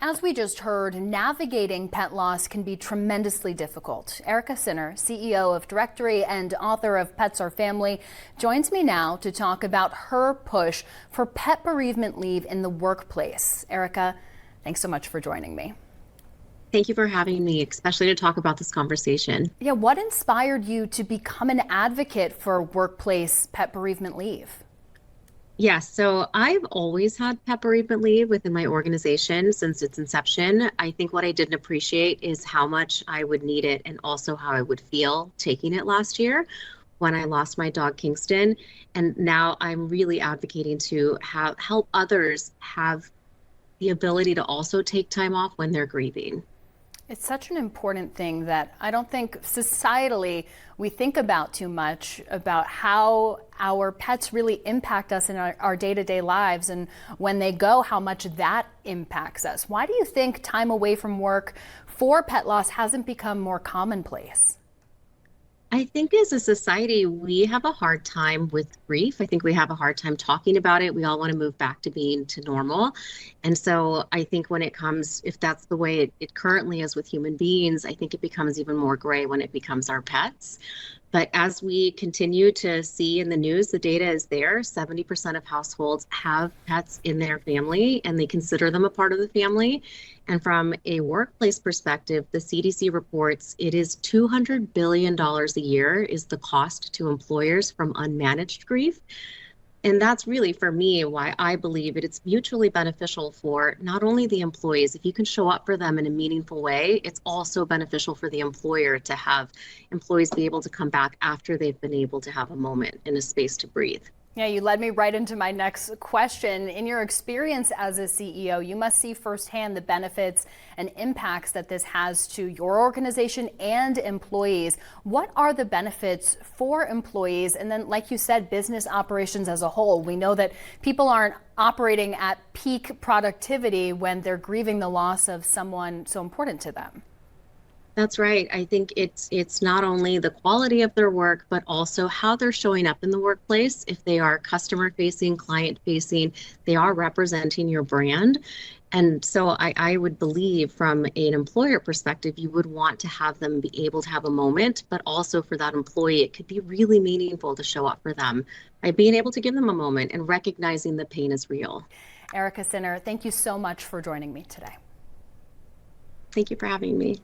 As we just heard, navigating pet loss can be tremendously difficult. Erica Sinner, CEO of Directory and author of Pets Are Family, joins me now to talk about her push for pet bereavement leave in the workplace. Erica, thanks so much for joining me. Thank you for having me, especially to talk about this conversation. Yeah, what inspired you to become an advocate for workplace pet bereavement leave? Yes, so I've always had pet bereavement leave within my organization since its inception. I think what I didn't appreciate is how much I would need it and also how I would feel taking it last year when I lost my dog Kingston. And now I'm really advocating to help others have the ability to also take time off when they're grieving. It's such an important thing that I don't think societally we think about too much, about how our pets really impact us in our day-to-day lives, and when they go, how much that impacts us. Why do you think time away from work for pet loss hasn't become more commonplace? I think as a society, we have a hard time with grief. I think we have a hard time talking about it. We all want to move back to being to normal. And so I think when it comes, if that's the way it currently is with human beings, I think it becomes even more gray when it becomes our pets. But as we continue to see in the news, the data is there. 70% of households have pets in their family and they consider them a part of the family. And from a workplace perspective, the CDC reports it is $200 billion a year is the cost to employers from unmanaged grief. And that's really, for me, why I believe it's mutually beneficial for not only the employees. If you can show up for them in a meaningful way, it's also beneficial for the employer to have employees be able to come back after they've been able to have a moment in a space to breathe. Yeah, you led me right into my next question. In your experience as a CEO, you must see firsthand the benefits and impacts that this has to your organization and employees. What are the benefits for employees? And then, like you said, business operations as a whole. We know that people aren't operating at peak productivity when they're grieving the loss of someone so important to them. That's right. I think it's not only the quality of their work, but also how they're showing up in the workplace. If they are customer facing, client facing, they are representing your brand. And so I would believe from an employer perspective, you would want to have them be able to have a moment, but also for that employee, it could be really meaningful to show up for them by being able to give them a moment and recognizing the pain is real. Erica Sinner, thank you so much for joining me today. Thank you for having me.